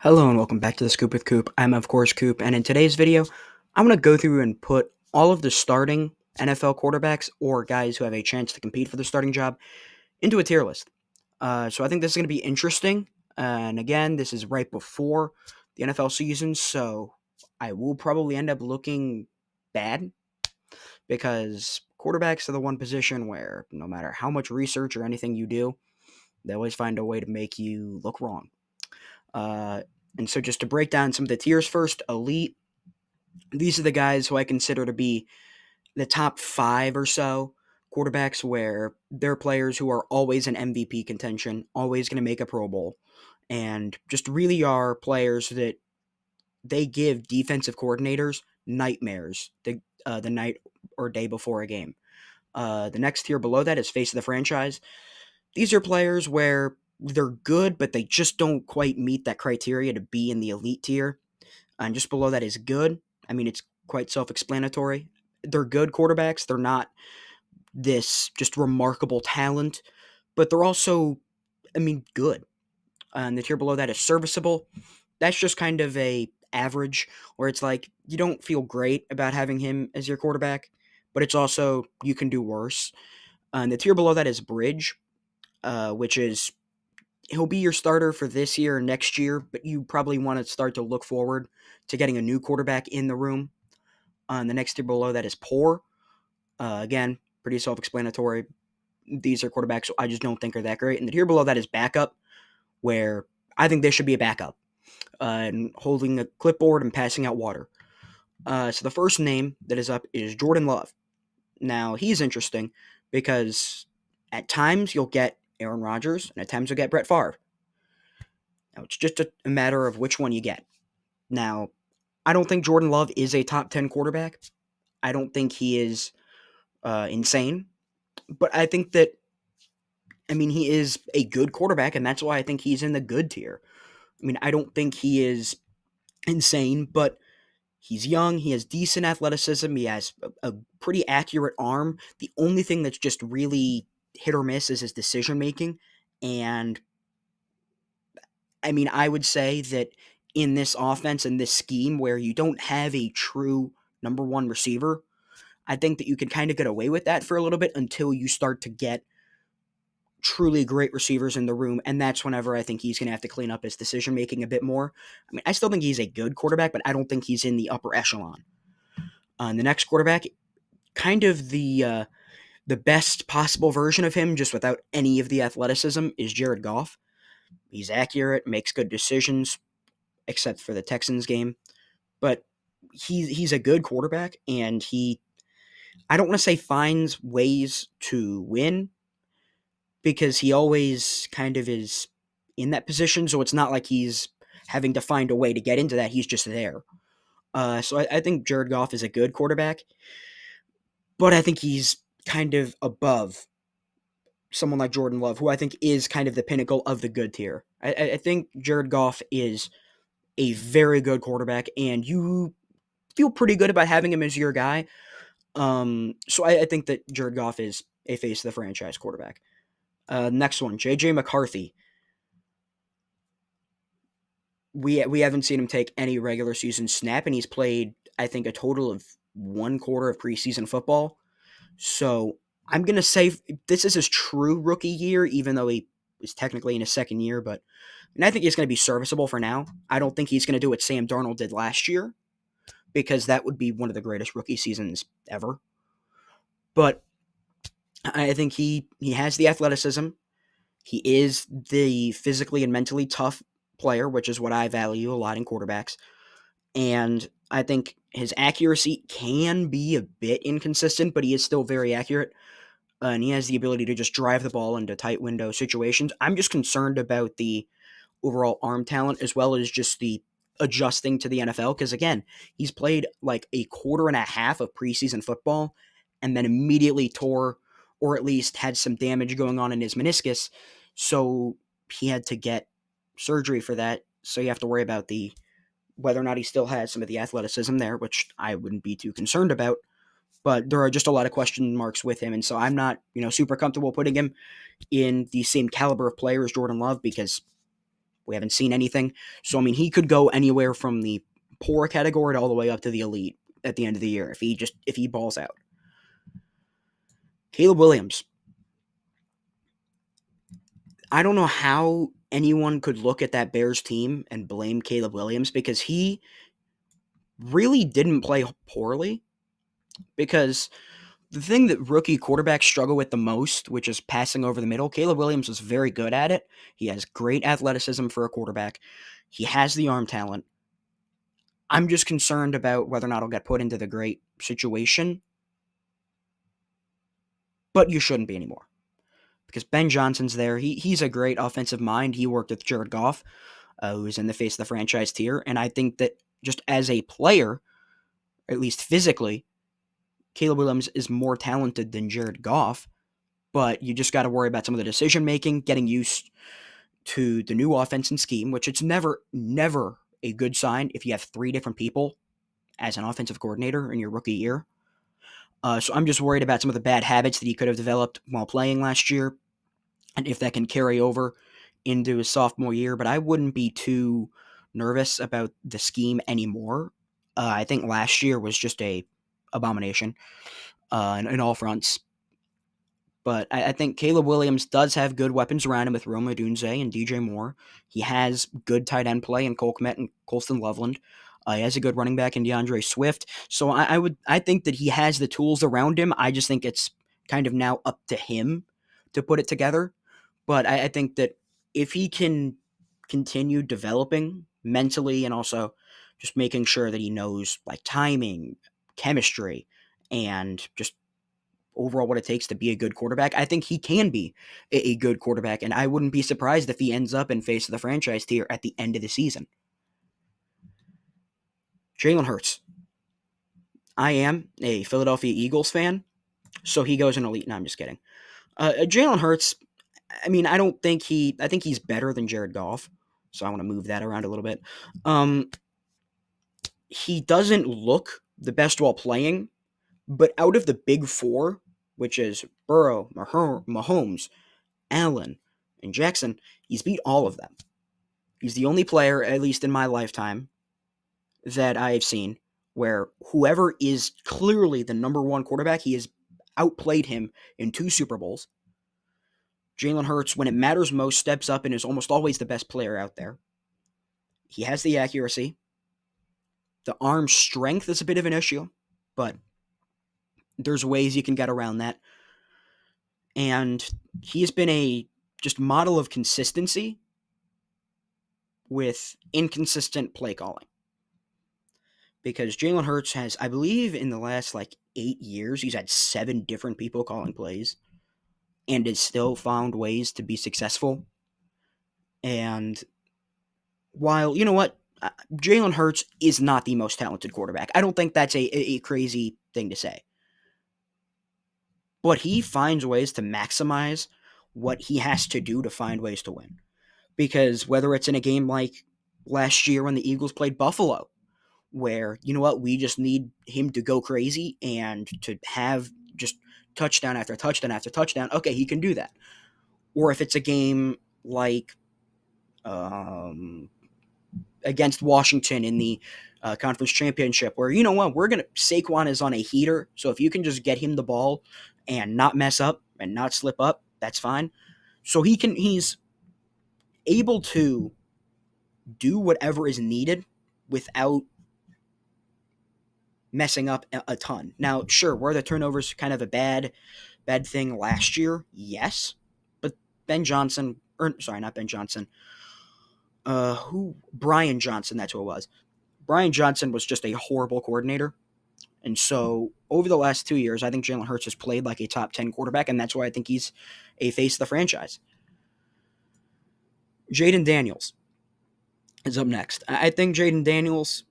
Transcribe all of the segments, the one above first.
Hello and welcome back to the Scoop with Coop. I'm of course Coop, and in today's video, I'm going to go through and put all of the starting NFL quarterbacks or guys who have a chance to compete for the starting job into a tier list. So I think this is going to be interesting. And again, this is right before the NFL season, so I will probably end up looking bad because quarterbacks are the one position where no matter how much research or anything you do, they always find a way to make you look wrong. Uh, and so, just to break down some of the tiers first, elite, these are the guys who I consider to be the top five or so quarterbacks where they're players who are always in MVP contention, always going to make a Pro Bowl, and just really are players that they give defensive coordinators nightmares the night or day before a game. The next tier below that is face of the franchise. These are players where they're good, but they just don't quite meet that criteria to be in the elite tier. And just below that is good. I mean, it's quite self explanatory. They're good quarterbacks. They're not this just remarkable talent, but they're also, I mean, good. And the tier below that is serviceable. That's just kind of a average, where it's like you don't feel great about having him as your quarterback, but it's also you can do worse. And the tier below that is bridge, which is he'll be your starter for this year and next year, but you probably want to start to look forward to getting a new quarterback in the room. The next tier below that is poor. Again, pretty self explanatory. These are quarterbacks I just don't think are that great. And the tier below that is backup, where I think they should be a backup and holding a clipboard and passing out water. So the first name that is up is Jordan Love. Now, he's interesting because at times you'll get Aaron Rodgers and at times you'll get Brett Favre. Now, it's just a matter of which one you get. Now, I don't think Jordan Love is a top 10 quarterback. I don't think he is insane. But I think that, I mean, he is a good quarterback, and that's why I think he's in the good tier. I mean, I don't think he is insane, but he's young. He has decent athleticism. He has a pretty accurate arm. The only thing that's just really hit or miss is his decision making. And I mean, I would say that in this offense and this scheme where you don't have a true number one receiver, I think that you can kind of get away with that for a little bit until you start to get truly great receivers in the room, and that's whenever I think he's going to have to clean up his decision making a bit more. I mean, I still think he's a good quarterback, but I don't think he's in the upper echelon. The next quarterback, kind of the best possible version of him, just without any of the athleticism, is Jared Goff. He's accurate, makes good decisions, except for the Texans game, but he's a good quarterback, and he I don't want to say finds ways to win because he always kind of is in that position. So it's not like he's having to find a way to get into that. He's just there. So I think Jared Goff is a good quarterback, but I think he's kind of above someone like Jordan Love, who I think is kind of the pinnacle of the good tier. I think Jared Goff is a very good quarterback, and you feel pretty good about having him as your guy. So I think that Jared Goff is a face of the franchise quarterback. Next one, JJ McCarthy. We haven't seen him take any regular season snap, and he's played, I think, a total of one quarter of preseason football. So I'm gonna say this is his true rookie year, even though he is technically in his second year. And I think he's gonna be serviceable for now. I don't think he's gonna do what Sam Darnold did last year because that would be one of the greatest rookie seasons ever. But I think he has the athleticism. He is the physically and mentally tough player, which is what I value a lot in quarterbacks. And I think his accuracy can be a bit inconsistent, but he is still very accurate. And he has the ability to just drive the ball into tight window situations. I'm just concerned about the overall arm talent as well as just the adjusting to the NFL. Because again, he's played like a quarter and a half of preseason football and then immediately tore or at least had some damage going on in his meniscus. So he had to get surgery for that. So you have to worry about the whether or not he still has some of the athleticism there, which I wouldn't be too concerned about. But there are just a lot of question marks with him, and so I'm not, super comfortable putting him in the same caliber of player as Jordan Love because We haven't seen anything. So, I mean, he could go anywhere from the poor category all the way up to the elite at the end of the year if he balls out. Caleb Williams. I don't know how anyone could look at that Bears team and blame Caleb Williams because he really didn't play poorly. Because the thing that rookie quarterbacks struggle with the most, which is passing over the middle, Caleb Williams was very good at it. He has great athleticism for a quarterback. He has the arm talent. I'm just concerned about whether or not he'll get put into the great situation. But you shouldn't be anymore. Because Ben Johnson's there. He's a great offensive mind. He worked with Jared Goff, who's in the face of the franchise tier. And I think that just as a player, at least physically, Caleb Williams is more talented than Jared Goff. But you just got to worry about some of the decision making, getting used to the new offense and scheme, which it's never a good sign if you have 3 different people as an offensive coordinator in your rookie year. So I'm just worried about some of the bad habits that he could have developed while playing last year, and if that can carry over into his sophomore year. But I wouldn't be too nervous about the scheme anymore. I think last year was just a abomination in all fronts. But I think Caleb Williams does have good weapons around him with Rome Odunze and DJ Moore. He has good tight end play in Cole Kmet and Colston Loveland. He has a good running back in DeAndre Swift. So I think that he has the tools around him. I just think it's kind of now up to him to put it together. But I think that if he can continue developing mentally and also just making sure that he knows like timing, chemistry, and just overall what it takes to be a good quarterback, I think he can be a good quarterback, and I wouldn't be surprised if he ends up in face of the franchise tier at the end of the season. Jalen Hurts. I am a Philadelphia Eagles fan, so he goes in elite. No, I'm just kidding. Jalen Hurts, I mean, I think he's better than Jared Goff, so I want to move that around a little bit. He doesn't look the best while playing, but out of the big 4, which is Burrow, Mahomes, Allen, and Jackson, he's beat all of them. He's the only player, at least in my lifetime, that I've seen where whoever is clearly the number 1 quarterback, he has outplayed him in 2 Super Bowls. Jalen Hurts, when it matters most, steps up and is almost always the best player out there. He has the accuracy. The arm strength is a bit of an issue, but there's ways you can get around that. And he has been a just model of consistency with inconsistent play calling. Because Jalen Hurts has, I believe, in the last 8 years, he's had 7 different people calling plays and has still found ways to be successful. And while, you know what, Jalen Hurts is not the most talented quarterback. I don't think that's a crazy thing to say. But he finds ways to maximize what he has to do to find ways to win. Because whether it's in a game like last year when the Eagles played Buffalo, where, you know what, we just need him to go crazy and to have just touchdown after touchdown after touchdown, okay, he can do that. Or if it's a game like against Washington in the conference championship, where, you know what, Saquon is on a heater, so if you can just get him the ball and not mess up and not slip up, that's fine. So he's able to do whatever is needed without messing up a ton. Now, sure, were the turnovers kind of a bad thing last year? Yes. But Brian Johnson, that's who it was. Brian Johnson was just a horrible coordinator. And so over the last 2 years, I think Jalen Hurts has played like a top 10 quarterback, and that's why I think he's a face of the franchise. Jayden Daniels is up next. I think Jayden Daniels,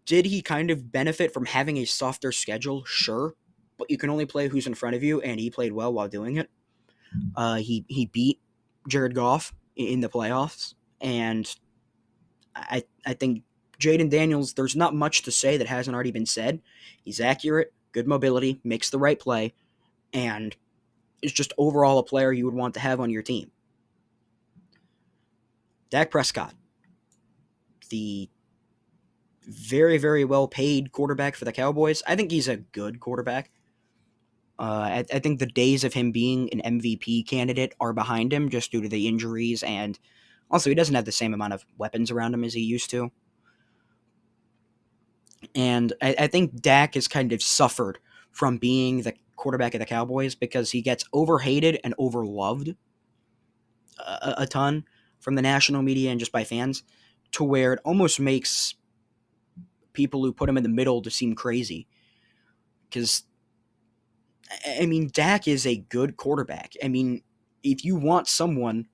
did he kind of benefit from having a softer schedule? Sure. But you can only play who's in front of you, and he played well while doing it. He beat Jared Goff in the playoffs, and I think Jayden Daniels, there's not much to say that hasn't already been said. He's accurate, good mobility, makes the right play, and is just overall a player you would want to have on your team. Dak Prescott, the very, very well paid quarterback for the Cowboys. I think he's a good quarterback. I think the days of him being an MVP candidate are behind him just due to the injuries, and also he doesn't have the same amount of weapons around him as he used to. And I think Dak has kind of suffered from being the quarterback of the Cowboys because he gets overhated and overloved a ton from the national media and just by fans, to where it almost makes people who put him in the middle to seem crazy. Because, I mean, Dak is a good quarterback. I mean, if you want someone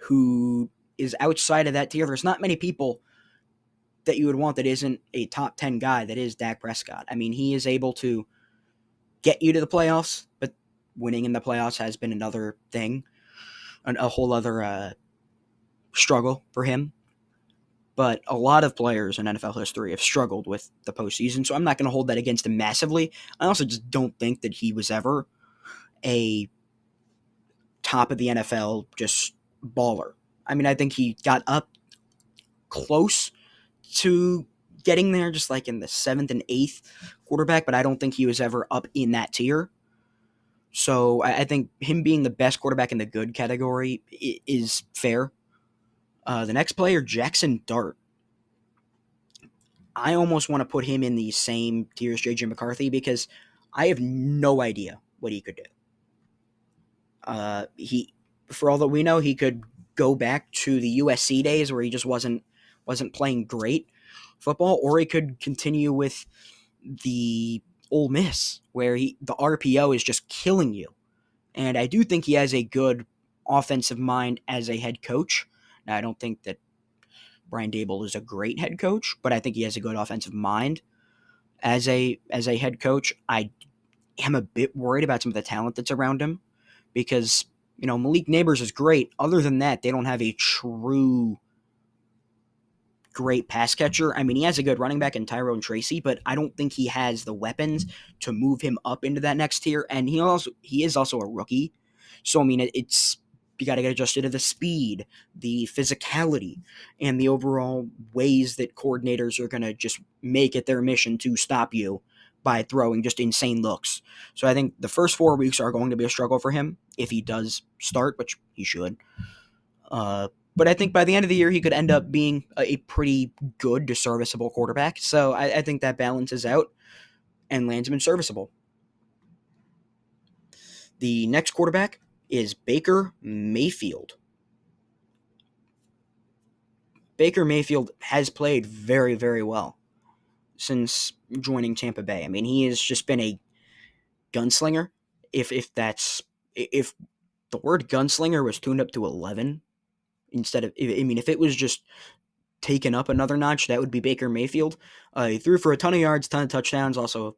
who is outside of that tier, there's not many people that you would want that isn't a top 10 guy that is Dak Prescott. I mean, he is able to get you to the playoffs, but winning in the playoffs has been another thing, a whole other struggle for him. But a lot of players in NFL history have struggled with the postseason, so I'm not going to hold that against him massively. I also just don't think that he was ever a top of the NFL just baller. I mean, I think he got up close to getting there, just like in the 7th and 8th quarterback, but I don't think he was ever up in that tier. So I think him being the best quarterback in the good category is fair. The next player, Jackson Dart. I almost want to put him in the same tier as JJ McCarthy because I have no idea what he could do. He, for all that we know, he could go back to the USC days where he just wasn't playing great football, or he could continue with the Ole Miss where the RPO is just killing you. And I do think he has a good offensive mind as a head coach. Now, I don't think that Brian Daboll is a great head coach, but I think he has a good offensive mind as a head coach. I am a bit worried about some of the talent that's around him because, Malik Neighbors is great. Other than that, they don't have a true great pass catcher. I mean, he has a good running back in Tyrone Tracy, but I don't think he has the weapons to move him up into that next tier. And he is also a rookie. So, I mean, it's you got to get adjusted to the speed, the physicality, and the overall ways that coordinators are going to just make it their mission to stop you by throwing just insane looks. So I think the first 4 weeks are going to be a struggle for him if he does start, which he should. But I think by the end of the year, he could end up being a pretty good to serviceable quarterback. So I think that balances out and lands him in serviceable. The next quarterback is Baker Mayfield. Baker Mayfield has played very, very well since joining Tampa Bay. I mean, he has just been a gunslinger. If the word gunslinger was tuned up to 11 instead of, if it was just taken up another notch, that would be Baker Mayfield. He threw for a ton of yards, ton of touchdowns, also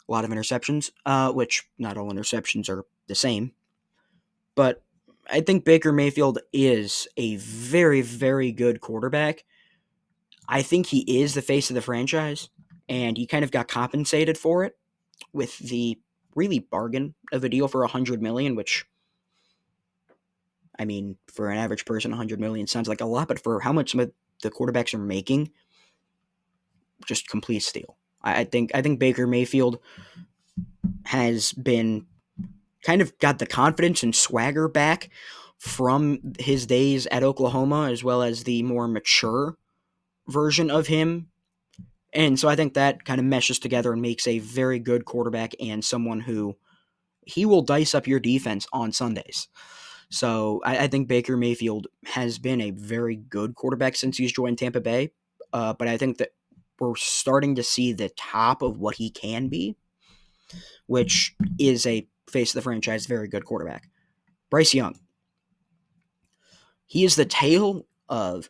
a lot of interceptions, which not all interceptions are the same. But I think Baker Mayfield is a very, very good quarterback. I think he is the face of the franchise, and he kind of got compensated for it with the really bargain of a deal for $100 million, which, I mean, for an average person, $100 million sounds like a lot, but for how much some of the quarterbacks are making, just complete steal. I think Baker Mayfield has been kind of got the confidence and swagger back from his days at Oklahoma, as well as the more mature version of him. And so I think that kind of meshes together and makes a very good quarterback and someone who he will dice up your defense on Sundays. So I think Baker Mayfield has been a very good quarterback since he's joined Tampa Bay. But I think that we're starting to see the top of what he can be, which is a face of the franchise, very good quarterback. Bryce Young. He is the tale of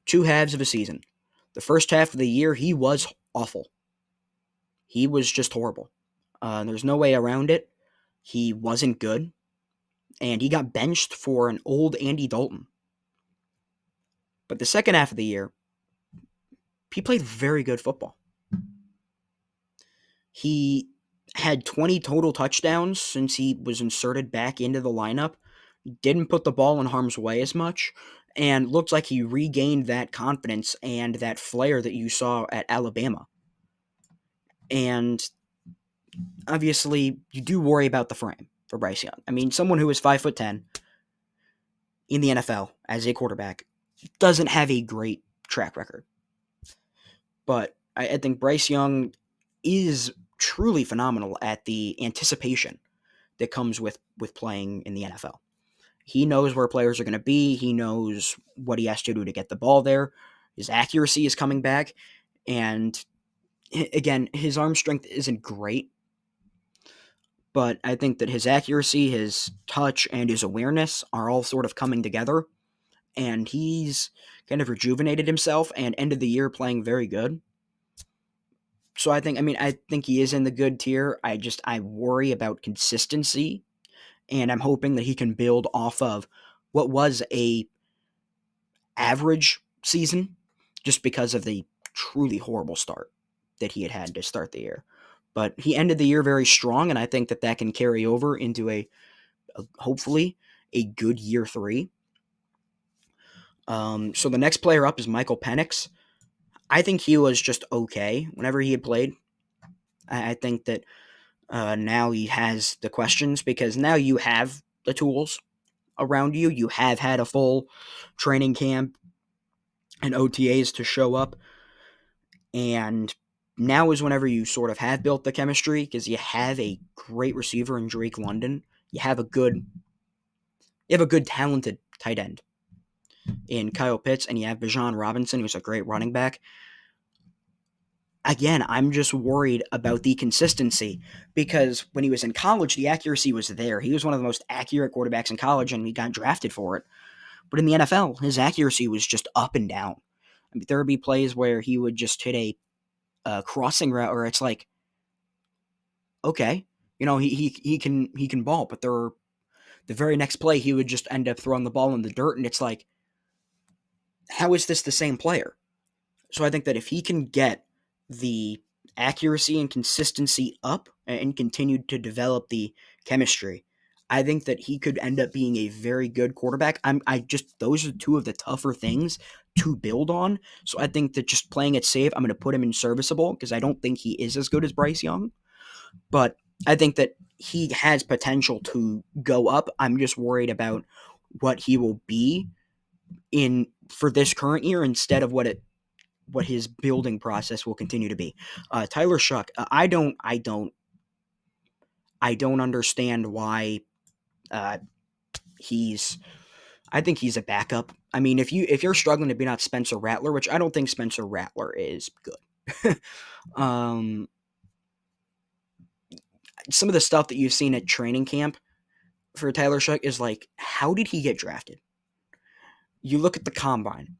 two halves of a season. The first half of the year, he was awful. He was just horrible. There's no way around it. He wasn't good. And he got benched for an old Andy Dalton. But the second half of the year, he played very good football. He had 20 total touchdowns since he was inserted back into the lineup. He didn't put the ball in harm's way as much. and looked like he regained that confidence and that flair that you saw at Alabama. And obviously, you do worry about the frame for Bryce Young. I mean, someone who is 5'10" in the NFL as a quarterback doesn't have a great track record. But I think Bryce Young is truly phenomenal at the anticipation that comes with playing in the NFL. He knows where players are going to be. He knows what he has to do to get the ball there. His accuracy is coming back. And again, his arm strength isn't great, but I think that his accuracy, his touch, and his awareness are all sort of coming together. And he's kind of rejuvenated himself and ended the year playing very good. So I think he is in the good tier. I worry about consistency, and I'm hoping that he can build off of what was a average season just because of the truly horrible start that he had to start the year. But he ended the year very strong, and I think that can carry over into a hopefully a good year 3. So the next player up is Michael Penix. I think he was just okay whenever he had played. I think that now he has the questions because now you have the tools around you. You have had a full training camp and OTAs to show up, and now is whenever you sort of have built the chemistry because you have a great receiver in Drake London. You have a good talented tight end in Kyle Pitts, and you have Bijan Robinson, who's a great running back. Again, I'm just worried about the consistency because when he was in college, the accuracy was there. He was one of the most accurate quarterbacks in college, and he got drafted for it. But in the NFL, his accuracy was just up and down. I mean, there would be plays where he would just hit a crossing route where it's like, okay, he can ball, but the very next play he would just end up throwing the ball in the dirt, and it's like, how is this the same player? So I think that if he can get the accuracy and consistency up and continue to develop the chemistry, I think that he could end up being a very good quarterback. Those are two of the tougher things to build on. So I think that just playing it safe, I'm going to put him in serviceable because I don't think he is as good as Bryce Young, but I think that he has potential to go up. I'm just worried about what he will be in for this current year instead of what his building process will continue to be. Tyler Shough, I don't understand why he's. I think he's a backup. I mean, if you're struggling to beat out Spencer Rattler, which I don't think Spencer Rattler is good. Some of the stuff that you've seen at training camp for Tyler Shough is like, how did he get drafted? You look at the combine.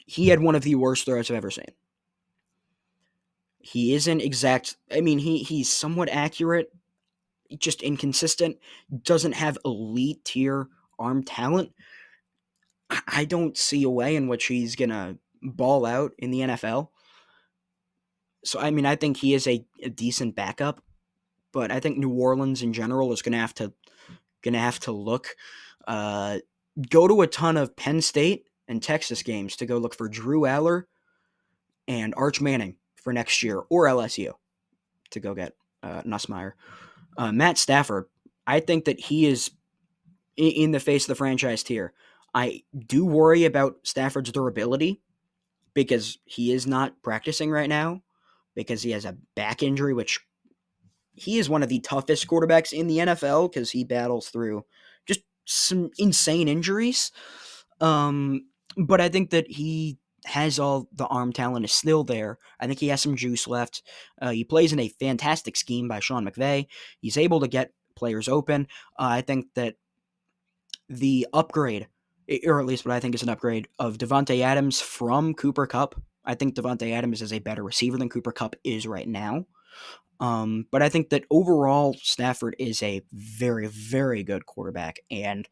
He had one of the worst throws I've ever seen. He isn't exact. I mean, he's somewhat accurate, just inconsistent, doesn't have elite tier arm talent. I don't see a way in which he's going to ball out in the NFL. So, I mean, I think he is a decent backup, but I think New Orleans in general is going to have to look, go to a ton of Penn State and Texas games to go look for Drew Aller and Arch Manning for next year, or LSU to go get Nussmeier. Matt Stafford, I think that he is in the face of the franchise tier. I do worry about Stafford's durability because he is not practicing right now because he has a back injury, which he is one of the toughest quarterbacks in the NFL because he battles through just some insane injuries. But I think that he has all the arm talent is still there. I think he has some juice left. He plays in a fantastic scheme by Sean McVay. He's able to get players open. I think that the upgrade, or at least what I think is an upgrade, of Davante Adams from Cooper Kupp. I think Davante Adams is a better receiver than Cooper Kupp is right now. But I think that overall, Stafford is a very, very good quarterback. And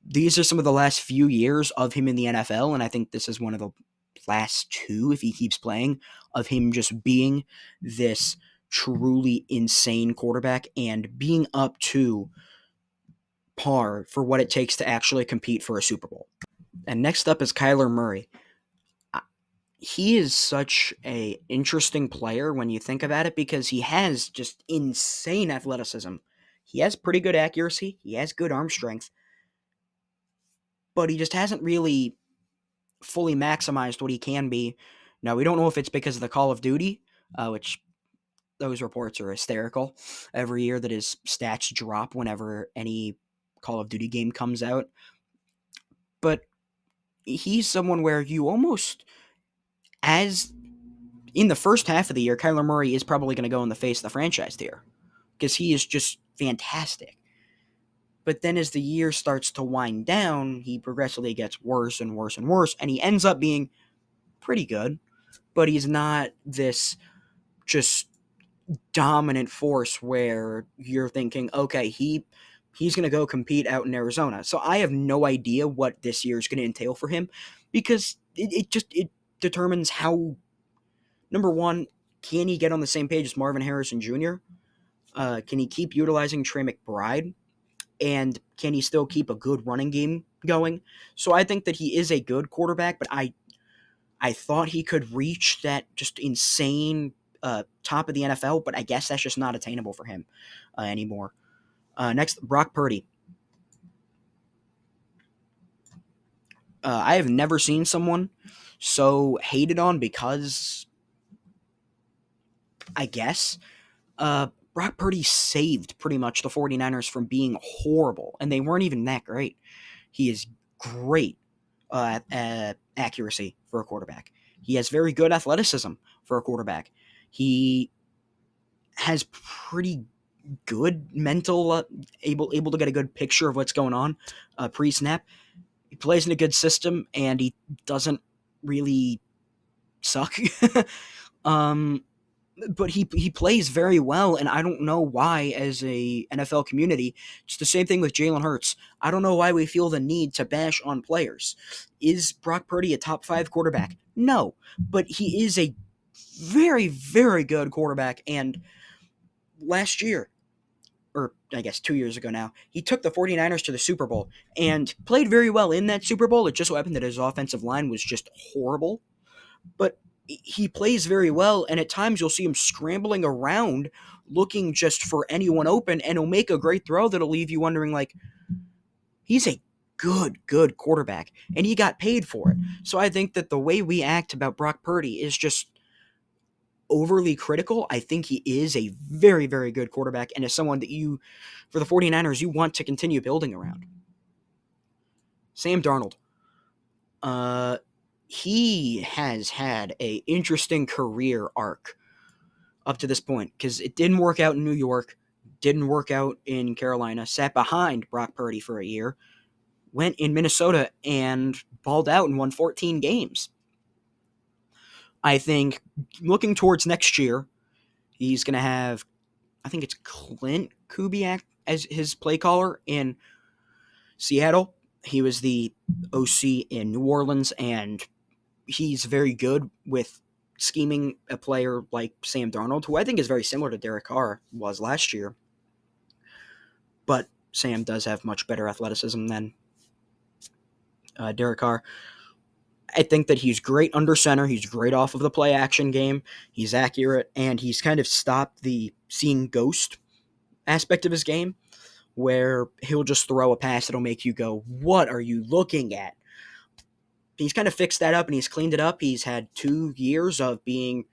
these are some of the last few years of him in the NFL. And I think this is one of the last two, if he keeps playing, of him just being this truly insane quarterback and being up to par for what it takes to actually compete for a Super Bowl. And next up is Kyler Murray. He is such a interesting player when you think about it because he has just insane athleticism. He has pretty good accuracy. He has good arm strength, but he just hasn't really fully maximized what he can be. Now, we don't know if it's because of the Call of Duty, which those reports are hysterical every year that his stats drop whenever any Call of Duty game comes out. But he's someone where you almost, as in the first half of the year, Kyler Murray is probably going to go in the face of the franchise tier because he is just fantastic. But then as the year starts to wind down, he progressively gets worse and worse and worse, and he ends up being pretty good, but he's not this just dominant force where you're thinking, okay, he's going to go compete out in Arizona. So I have no idea what this year is going to entail for him because it determines how, number one, can he get on the same page as Marvin Harrison Jr.? Can he keep utilizing Trey McBride? And can he still keep a good running game going? So I think that he is a good quarterback, but I thought he could reach that just insane top of the NFL, but I guess that's just not attainable for him anymore. Next, Brock Purdy. I have never seen someone so hated on because, I guess, Brock Purdy saved pretty much the 49ers from being horrible, and they weren't even that great. He is great at accuracy for a quarterback. He has very good athleticism for a quarterback. He has pretty good mental able to get a good picture of what's going on pre-snap. He plays in a good system and he doesn't really suck. um but he plays very well, and I don't know why, as a NFL community, it's the same thing with Jalen Hurts. I don't know why we feel the need to bash on players. Is Brock Purdy a top 5 quarterback? No, but he is a very, very good quarterback, and last year, or I guess 2 years ago now, he took the 49ers to the Super Bowl and played very well in that Super Bowl. It just so happened that his offensive line was just horrible, but he plays very well, and at times you'll see him scrambling around looking just for anyone open, and he'll make a great throw that'll leave you wondering, like, he's a good quarterback, and he got paid for it. So I think that the way we act about Brock Purdy is just overly critical. I think he is a very, very good quarterback, and is someone that you, for the 49ers, you want to continue building around. Sam Darnold. He has had a interesting career arc up to this point because it didn't work out in New York, didn't work out in Carolina, sat behind Brock Purdy for a year, went in Minnesota and balled out and won 14 games. I think looking towards next year, he's going to have, I think it's Clint Kubiak as his play caller in Seattle. He was the OC in New Orleans, and he's very good with scheming a player like Sam Darnold, who I think is very similar to Derek Carr was last year. But Sam does have much better athleticism than Derek Carr. I think that he's great under center. He's great off of the play action game. He's accurate, and he's kind of stopped the seeing ghost aspect of his game, where he'll just throw a pass that'll make you go, what are you looking at? He's kind of fixed that up, and he's cleaned it up. He's had 2 years of being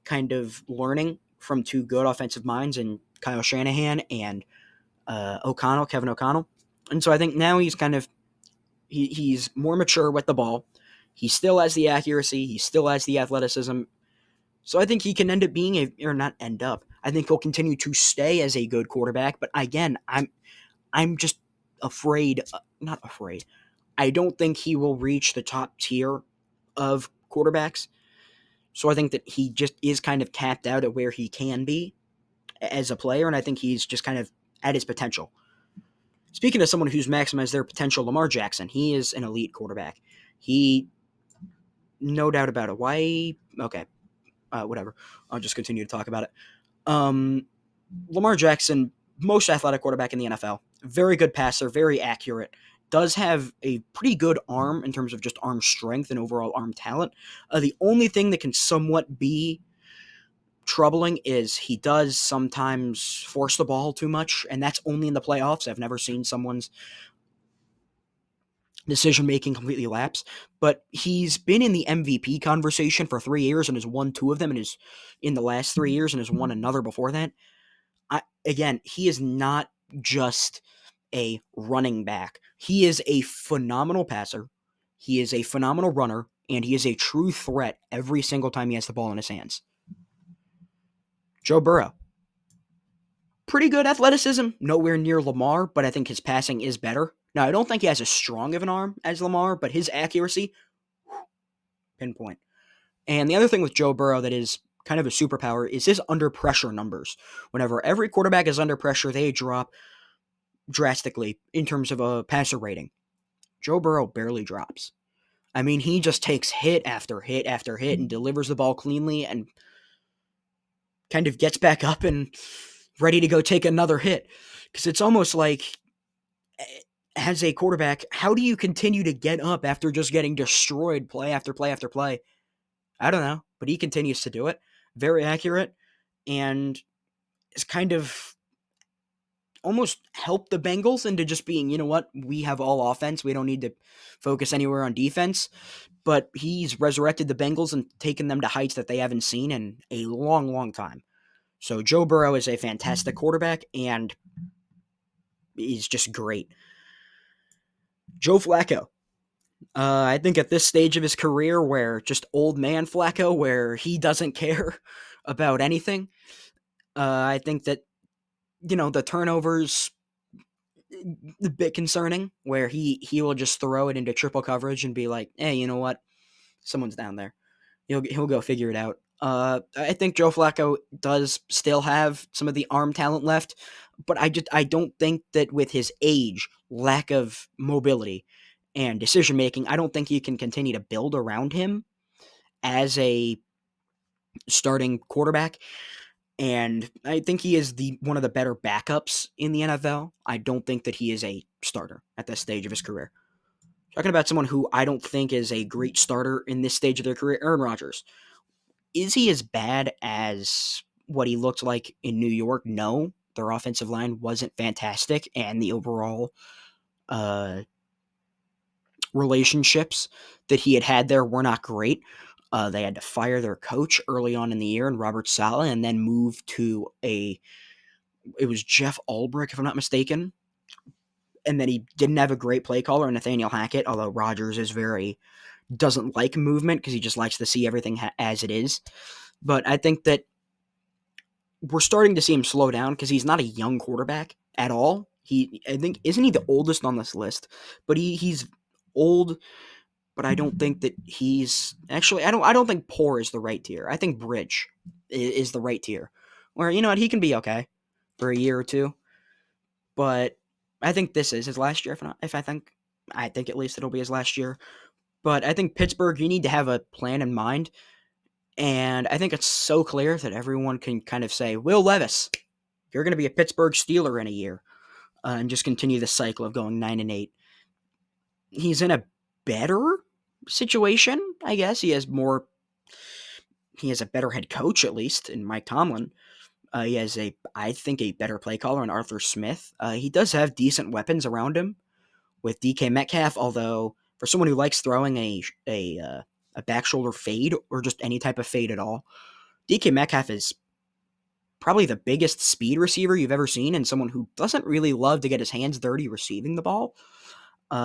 kind of learning from 2 good offensive minds in Kyle Shanahan and Kevin O'Connell. And so I think now he's kind of, he's more mature with the ball. He still has the accuracy. He still has the athleticism. So I think he can end up being or not end up. I think he'll continue to stay as a good quarterback. But again, I'm just afraid, not afraid. I don't think he will reach the top tier of quarterbacks. So I think that he just is kind of capped out at where he can be as a player, and I think he's just kind of at his potential. Speaking of someone who's maximized their potential, Lamar Jackson, he is an elite quarterback. He, no doubt about it. Why? Okay, whatever. I'll just continue to talk about it. Lamar Jackson, most athletic quarterback in the NFL. Very good passer, very accurate. does have a pretty good arm in terms of just arm strength and overall arm talent. The only thing that can somewhat be troubling is he does sometimes force the ball too much, and that's only in the playoffs. I've never seen someone's decision making completely lapse. But he's been in the MVP conversation for 3 years and has won two of them, and is in the last 3 years and has won another before that. Again, he is not just a running back. He is a phenomenal passer. He is a phenomenal runner, and he is a true threat every single time he has the ball in his hands. Joe Burrow. Pretty good athleticism, nowhere near Lamar, but I think his passing is better. Now, I don't think he has as strong of an arm as Lamar, but his accuracy, pinpoint. And the other thing with Joe Burrow that is kind of a superpower is his under pressure numbers. Whenever every quarterback is under pressure, they drop drastically in terms of a passer rating. Joe Burrow barely drops. I mean, he just takes hit after hit after hit and delivers the ball cleanly and kind of gets back up and ready to go take another hit. Because it's almost like, as a quarterback, how do you continue to get up after just getting destroyed play after play after play? I don't know, but he continues to do it. Very accurate, and is kind of almost helped the Bengals into just being, you know what, we have all offense. We don't need to focus anywhere on defense. But he's resurrected the Bengals and taken them to heights that they haven't seen in a long, long time. So Joe Burrow is a fantastic quarterback, and he's just great. Joe Flacco. I think at this stage of his career, where just old man Flacco, where he doesn't care about anything, I think that, the turnovers a bit concerning, where he will just throw it into triple coverage and be like, hey, you know what? Someone's down there. He'll go figure it out. I think Joe Flacco does still have some of the arm talent left, but I don't think that with his age, lack of mobility, and decision making, I don't think you can continue to build around him as a starting quarterback. And I think he is one of the better backups in the NFL. I don't think that he is a starter at this stage of his career. Talking about someone who I don't think is a great starter in this stage of their career, Aaron Rodgers. Is he as bad as what he looked like in New York? No. Their offensive line wasn't fantastic, and the overall relationships that he had there were not great. They had to fire their coach early on in the year, and Robert Saleh, and then move to it was Jeff Ulbrich, if I'm not mistaken. And then he didn't have a great play caller, Nathaniel Hackett, although Rodgers doesn't like movement because he just likes to see everything as it is. But I think that we're starting to see him slow down because he's not a young quarterback at all. Isn't he the oldest on this list? But he's old, but I don't think that he's actually. I don't think poor is the right tier. I think bridge is the right tier. Where, you know what, he can be okay for a year or two, but I think this is his last year. I think at least it'll be his last year. But I think Pittsburgh, you need to have a plan in mind, and I think it's so clear that everyone can kind of say, Will Levis, you're going to be a Pittsburgh Steeler in a year, and just continue the cycle of going 9-8. He's in a better situation, I guess. He has a better head coach, at least, in Mike Tomlin. He has I think, a better play caller in Arthur Smith. He does have decent weapons around him with DK Metcalf, although for someone who likes throwing a back shoulder fade, or just any type of fade at all, DK Metcalf is probably the biggest speed receiver you've ever seen, and someone who doesn't really love to get his hands dirty receiving the ball.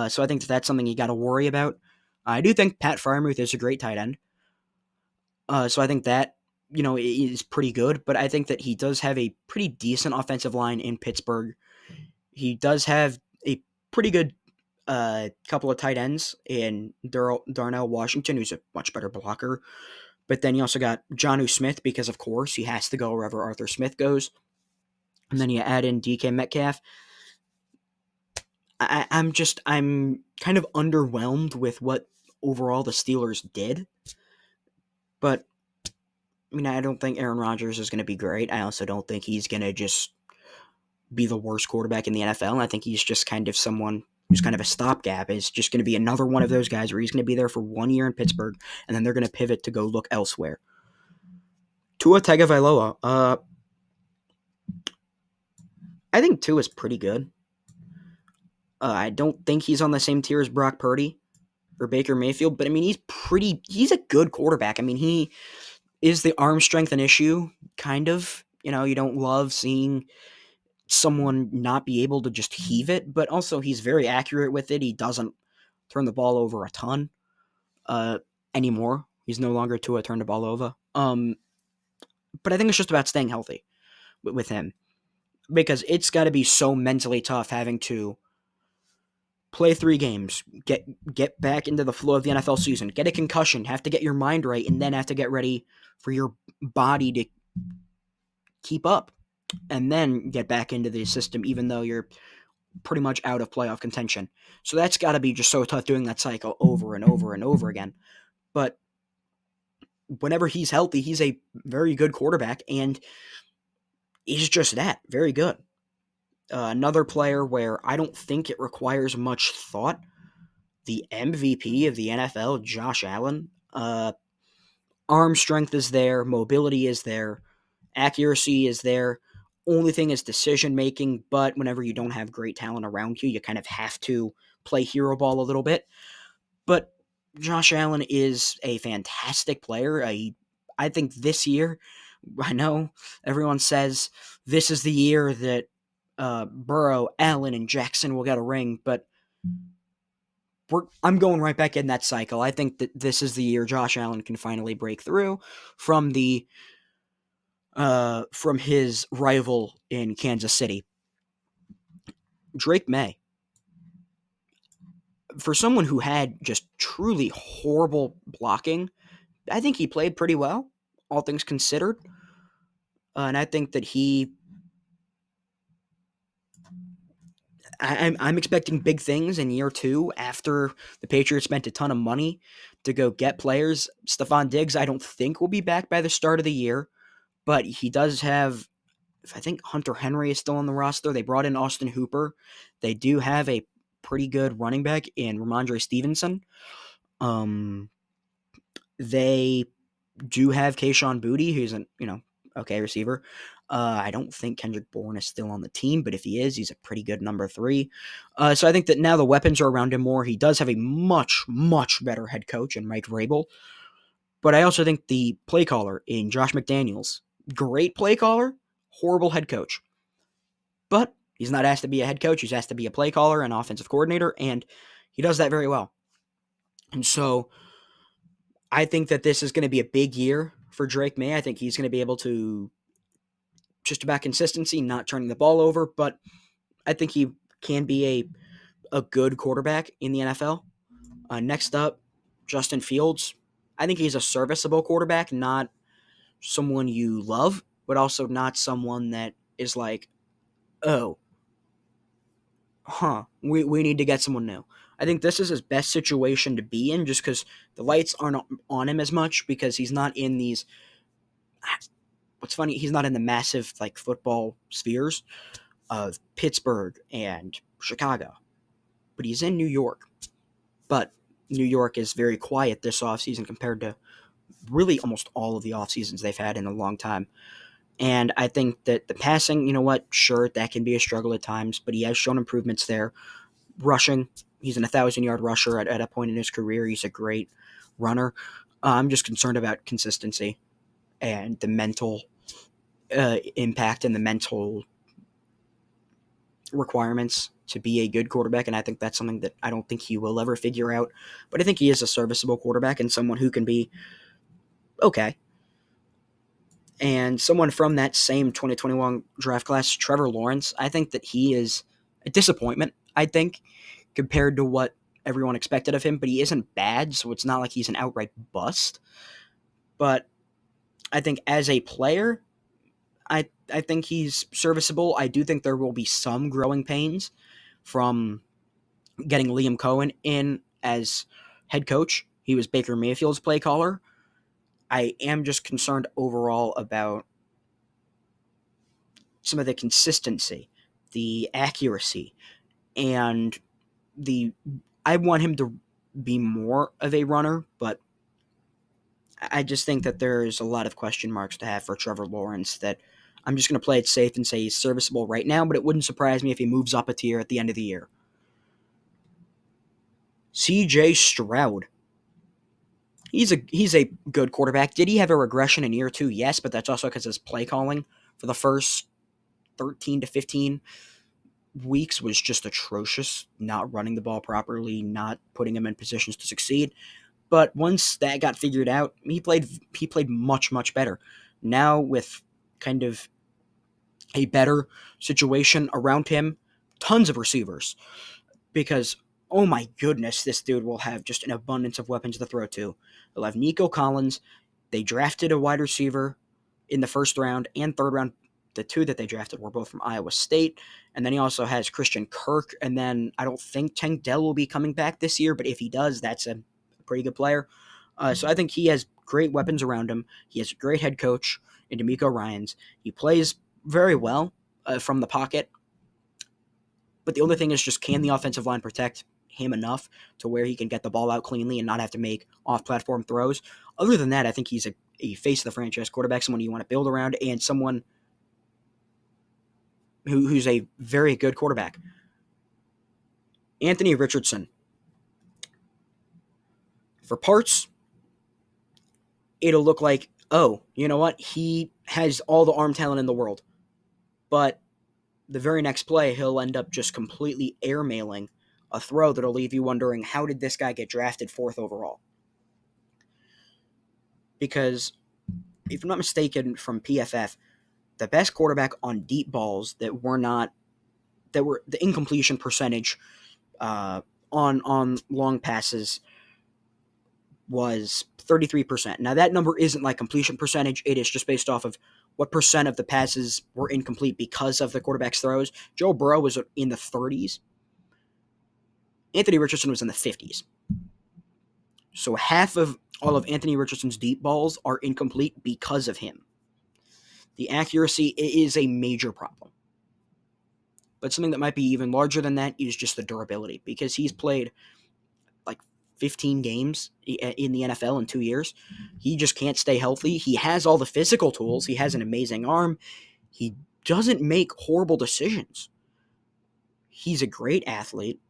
So I think that's something you got to worry about. I do think Pat Freiermuth is a great tight end. So I think that, is pretty good, but I think that he does have a pretty decent offensive line in Pittsburgh. He does have a pretty good couple of tight ends in Darnell Washington, who's a much better blocker. But then you also got Jonnu Smith, because of course he has to go wherever Arthur Smith goes. And then you add in DK Metcalf. I'm kind of underwhelmed with what overall the Steelers did. But I mean, I don't think Aaron Rodgers is going to be great. I also don't think he's going to just be the worst quarterback in the NFL. And I think he's just kind of someone who's kind of a stopgap, is just going to be another one of those guys where he's going to be there for 1 year in Pittsburgh, and then they're going to pivot to go look elsewhere. Tua Tagovailoa, I think Tua is pretty good. I don't think he's on the same tier as Brock Purdy or Baker Mayfield, but I mean, he's a good quarterback. I mean, he is the arm strength an issue, kind of. You don't love seeing someone not be able to just heave it, but also he's very accurate with it. He doesn't turn the ball over a ton anymore. He's no longer Tua turn the ball over. But I think it's just about staying healthy with him, because it's got to be so mentally tough having to play 3 games, get back into the flow of the NFL season, get a concussion, have to get your mind right, and then have to get ready for your body to keep up, and then get back into the system, even though you're pretty much out of playoff contention. So that's got to be just so tough doing that cycle over and over and over again. But whenever he's healthy, he's a very good quarterback, and he's just that, very good. Another player where I don't think it requires much thought, the MVP of the NFL, Josh Allen. Arm strength is there, mobility is there, accuracy is there. Only thing is decision making, but whenever you don't have great talent around you, you kind of have to play hero ball a little bit. But Josh Allen is a fantastic player. I think this year, I know everyone says this is the year that Burrow, Allen, and Jackson will get a ring, but I'm going right back in that cycle. I think that this is the year Josh Allen can finally break through from from his rival in Kansas City, Drake May. For someone who had just truly horrible blocking, I think he played pretty well, all things considered. And I think that I'm expecting big things in year 2 after the Patriots spent a ton of money to go get players. Stephon Diggs, I don't think will be back by the start of the year, but he does have, I think Hunter Henry is still on the roster. They brought in Austin Hooper. They do have a pretty good running back in Ramondre Stevenson. They do have Kayshon Boutte, who's an okay receiver. I don't think Kendrick Bourne is still on the team, but if he is, he's a pretty good number 3. So I think that now the weapons are around him more. He does have a much, much better head coach in Mike Vrabel. But I also think the play caller in Josh McDaniels, great play caller, horrible head coach. But he's not asked to be a head coach. He's asked to be a play caller and offensive coordinator, and he does that very well. And so I think that this is going to be a big year for Drake May. I think he's going to be able to just about consistency, not turning the ball over, but I think he can be a good quarterback in the NFL. Next up, Justin Fields. I think he's a serviceable quarterback, not someone you love, but also not someone that is like, oh, we need to get someone new. I think this is his best situation to be in, just because the lights aren't on him as much, because he's not in these. What's funny, he's not in the massive football spheres of Pittsburgh and Chicago, but he's in New York. But New York is very quiet this offseason compared to really almost all of the off seasons they've had in a long time. And I think that the passing, sure, that can be a struggle at times, but he has shown improvements there. Rushing, he's an 1,000-yard rusher at a point in his career. He's a great runner. I'm just concerned about consistency and the mental impact and the mental requirements to be a good quarterback, and I think that's something that I don't think he will ever figure out. But I think he is a serviceable quarterback and someone who can be okay. And someone from that same 2021 draft class, Trevor Lawrence, I think that he is a disappointment, I think, compared to what everyone expected of him, but he isn't bad, so it's not like he's an outright bust. But I think as a player, I think he's serviceable. I do think there will be some growing pains from getting Liam Cohen in as head coach. He was Baker Mayfield's play caller. I am just concerned overall about some of the consistency, the accuracy, and I want him to be more of a runner, but I just think that there's a lot of question marks to have for Trevor Lawrence that I'm just going to play it safe and say he's serviceable right now, but it wouldn't surprise me if he moves up a tier at the end of the year. CJ Stroud. He's a good quarterback. Did he have a regression in year 2? Yes, but that's also because his play calling for the first 13 to 15 weeks was just atrocious. Not running the ball properly, not putting him in positions to succeed. But once that got figured out, he played much better. Now with kind of a better situation around him, tons of receivers, because oh my goodness, this dude will have just an abundance of weapons to throw to. He'll have Nico Collins. They drafted a wide receiver in the first round and third round. The two that they drafted were both from Iowa State. And then he also has Christian Kirk. And then I don't think Tank Dell will be coming back this year, but if he does, that's a pretty good player. So I think he has great weapons around him. He has a great head coach in DeMeco Ryans. He plays very well from the pocket. But the only thing is just, can the offensive line protect him enough to where he can get the ball out cleanly and not have to make off-platform throws? Other than that, I think he's a face of the franchise quarterback, someone you want to build around, and someone who's a very good quarterback. Anthony Richardson. For parts, it'll look like, oh, you know what? He has all the arm talent in the world. But the very next play, he'll end up just completely airmailing a throw that'll leave you wondering, how did this guy get drafted 4th overall? Because, if I'm not mistaken, from PFF, the best quarterback on deep balls that were the incompletion percentage on long passes was 33%. Now, that number isn't like completion percentage. It is just based off of what percent of the passes were incomplete because of the quarterback's throws. Joe Burrow was in the 30s. Anthony Richardson was in the 50s. So half of all of Anthony Richardson's deep balls are incomplete because of him. The accuracy is a major problem. But something that might be even larger than that is just the durability, because he's played like 15 games in the NFL in 2 years. He just can't stay healthy. He has all the physical tools. He has an amazing arm. He doesn't make horrible decisions. He's a great athlete.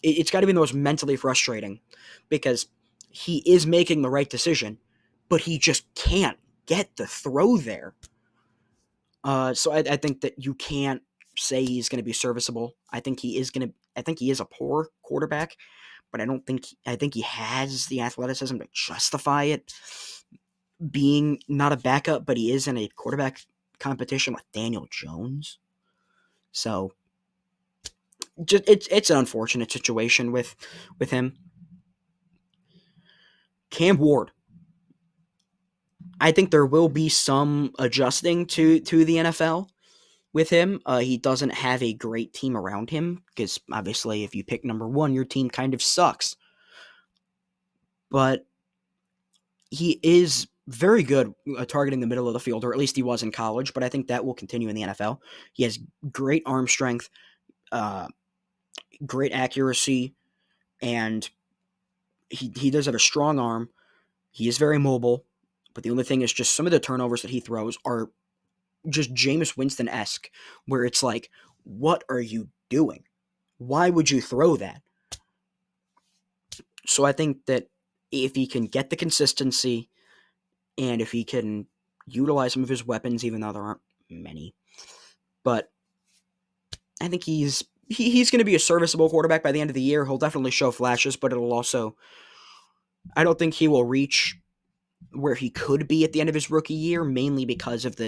It's got to be the most mentally frustrating, because he is making the right decision, but he just can't get the throw there. So I think that you can't say he's going to be serviceable. I think he is a poor quarterback, but I think he has the athleticism to justify it being not a backup, but he is in a quarterback competition with Daniel Jones. So it's an unfortunate situation with him. Cam Ward. I think there will be some adjusting to the NFL with him. He doesn't have a great team around him, because obviously if you pick number 1, your team kind of sucks. But he is very good targeting the middle of the field, or at least he was in college, but I think that will continue in the NFL. He has great arm strength, great accuracy, and he does have a strong arm. He is very mobile, but the only thing is just some of the turnovers that he throws are just Jameis Winston-esque, where it's like, what are you doing? Why would you throw that? So I think that if he can get the consistency, and if he can utilize some of his weapons, even though there aren't many, but I think he's going to be a serviceable quarterback by the end of the year. He'll definitely show flashes, but it'll also, I don't think he will reach where he could be at the end of his rookie year, mainly because of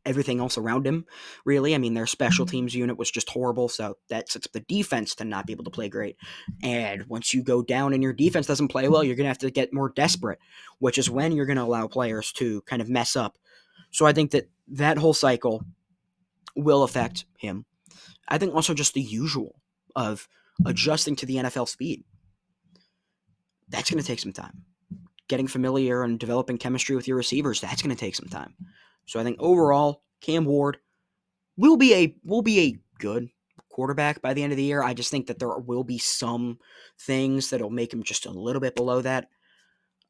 everything else around him, really. I mean, their special teams unit was just horrible, so that sets up the defense to not be able to play great. And once you go down and your defense doesn't play well, you're going to have to get more desperate, which is when you're going to allow players to kind of mess up. So I think that whole cycle will affect him. I think also just the usual of adjusting to the NFL speed. That's going to take some time. Getting familiar and developing chemistry with your receivers, that's going to take some time. So I think overall, Cam Ward will be a good quarterback by the end of the year. I just think that there will be some things that'll make him just a little bit below that.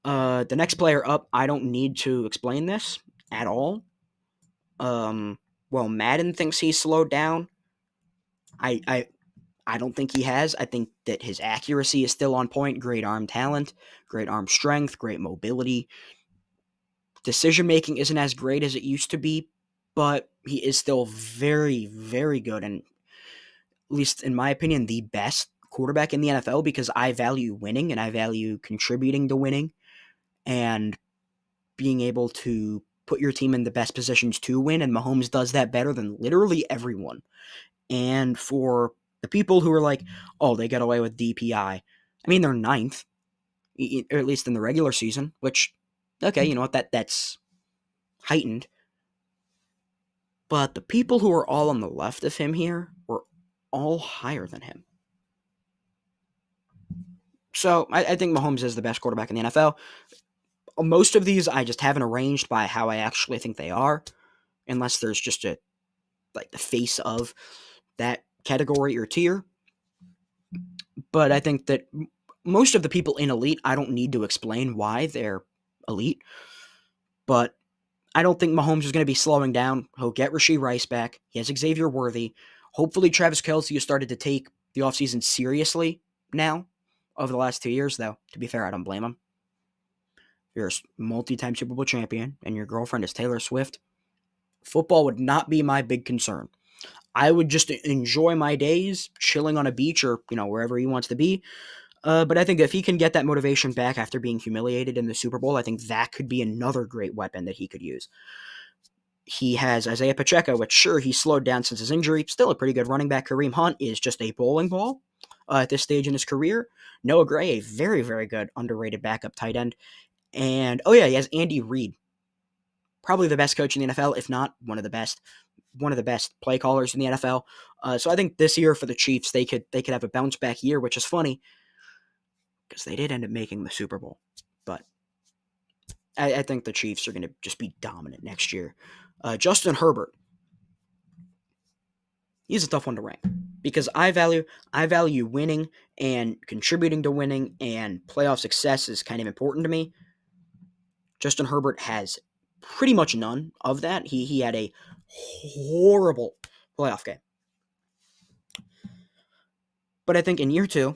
The next player up, I don't need to explain this at all. Well, Madden thinks he's slowed down. I don't think he has. I think that his accuracy is still on point. Great arm talent, great arm strength, great mobility. Decision making isn't as great as it used to be, but he is still very, very good, and at least in my opinion, the best quarterback in the NFL because I value winning and I value contributing to winning and being able to put your team in the best positions to win. And Mahomes does that better than literally everyone. And for the people who are like, oh, they got away with DPI, I mean, they're ninth, or at least in the regular season, which, okay, you know what, that's heightened. But the people who are all on the left of him here were all higher than him. So I think Mahomes is the best quarterback in the NFL. Most of these I just haven't arranged by how I actually think they are, unless there's just the face of that category or tier. But I think that most of the people in elite, I don't need to explain why they're elite. But I don't think Mahomes is going to be slowing down. He'll get Rashee Rice back. He has Xavier Worthy. Hopefully Travis Kelce has started to take the offseason seriously now over the last 2 years, though. To be fair, I don't blame him. You're a multi-time Super Bowl champion and your girlfriend is Taylor Swift. Football would not be my big concern. I would just enjoy my days chilling on a beach or, wherever he wants to be. But I think if he can get that motivation back after being humiliated in the Super Bowl, I think that could be another great weapon that he could use. He has Isaiah Pacheco, which sure, he slowed down since his injury. Still a pretty good running back. Kareem Hunt is just a bowling ball at this stage in his career. Noah Gray, a very, very good underrated backup tight end. And, he has Andy Reid. Probably the best coach in the NFL, if not one of the best play callers in the NFL. So I think this year for the Chiefs, they could have a bounce back year, which is funny because they did end up making the Super Bowl. But I think the Chiefs are going to just be dominant next year. Justin Herbert, he's a tough one to rank because I value winning and contributing to winning, and playoff success is kind of important to me. Justin Herbert has pretty much none of that. He had a horrible playoff game. But I think in year 2,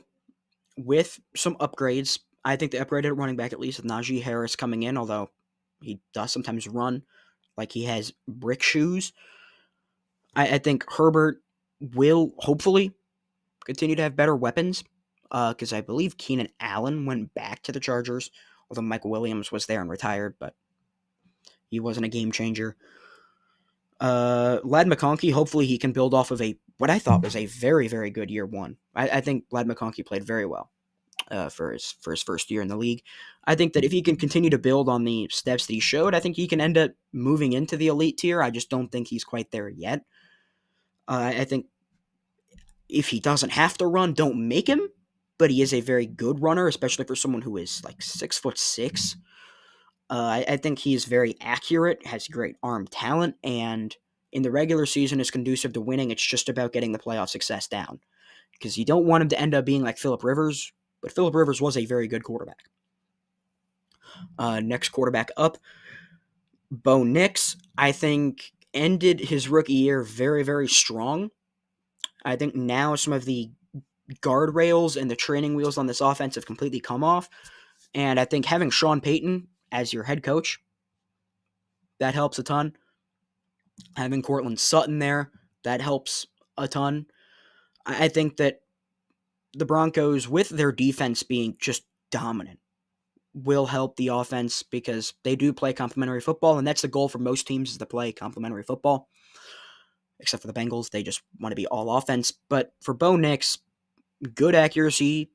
with some upgrades, I think they upgraded at running back at least with Najee Harris coming in, although he does sometimes run like he has brick shoes. I think Herbert will hopefully continue to have better weapons because I believe Keenan Allen went back to the Chargers, although Mike Williams was there and retired, but he wasn't a game changer. Ladd McConkey, hopefully he can build off of what I thought was a very, very good year 1. I think Ladd McConkey played very well for his first year in the league. I think that if he can continue to build on the steps that he showed, I think he can end up moving into the elite tier. I just don't think he's quite there yet. I think if he doesn't have to run, don't make him, but he is a very good runner, especially for someone who is like 6'6". I think he is very accurate, has great arm talent, and in the regular season is conducive to winning. It's just about getting the playoff success down because you don't want him to end up being like Phillip Rivers, but Phillip Rivers was a very good quarterback. Next quarterback up, Bo Nix, I think ended his rookie year very, very strong. I think now some of the guardrails and the training wheels on this offense have completely come off. And I think having Sean Payton as your head coach, that helps a ton. Having Courtland Sutton there, that helps a ton. I think that the Broncos, with their defense being just dominant, will help the offense because they do play complementary football, and that's the goal for most teams is to play complementary football. Except for the Bengals, they just want to be all offense. But for Bo Nix, good accuracy,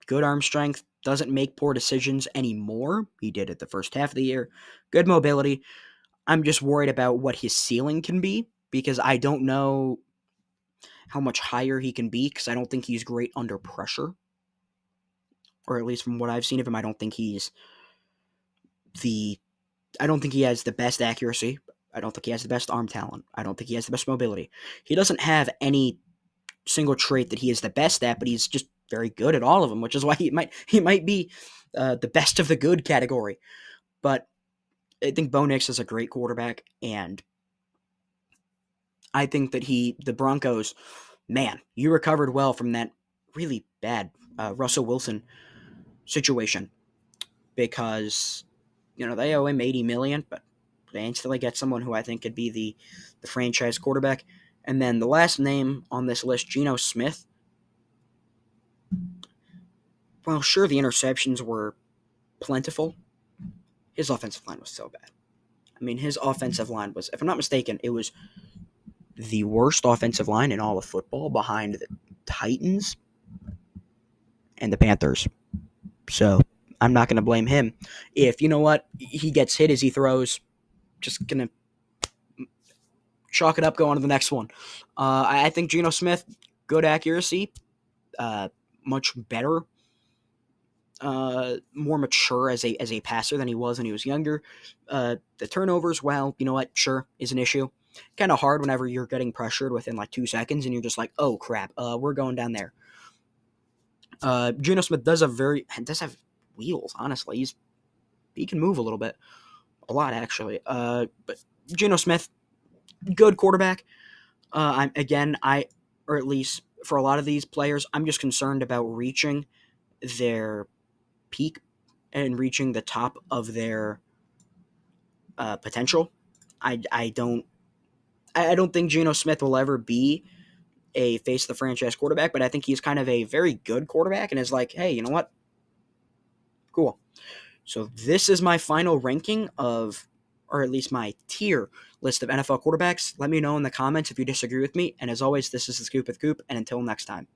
good arm strength, doesn't make poor decisions anymore. He did it the first half of the year. Good mobility. I'm just worried about what his ceiling can be because I don't know how much higher he can be because I don't think he's great under pressure. Or at least from what I've seen of him, I don't think he has the best accuracy. I don't think he has the best arm talent. I don't think he has the best mobility. He doesn't have any single trait that he is the best at, but he's just very good at all of them, which is why he might be the best of the good category. But I think Bo Nix is a great quarterback, and I think that the Broncos, man, you recovered well from that really bad Russell Wilson situation because they owe him $80 million, but they instantly get someone who I think could be the franchise quarterback. And then the last name on this list, Geno Smith. Well, sure, the interceptions were plentiful. His offensive line was so bad. I mean, his offensive line was, if I'm not mistaken, it was the worst offensive line in all of football behind the Titans and the Panthers. So I'm not going to blame him. If, he gets hit as he throws, just going to chalk it up, go on to the next one. I think Geno Smith, good accuracy, much better, more mature as a passer than he was when he was younger. The turnovers, well, you know what, sure, is an issue. Kind of hard whenever you're getting pressured within like 2 seconds and you're just like, oh crap, we're going down there. Geno Smith does have wheels, honestly. He can move a little bit. A lot, actually. But Geno Smith, good quarterback. Or at least for a lot of these players, I'm just concerned about reaching their peak and reaching the top of their potential. I don't think Geno Smith will ever be a face of the franchise quarterback, but I think he's kind of a very good quarterback and is like, hey, you know what? Cool. So this is my final ranking of, or at least my tier list of NFL quarterbacks. Let me know in the comments if you disagree with me. And as always, this is the Scoop with Coop, and until next time.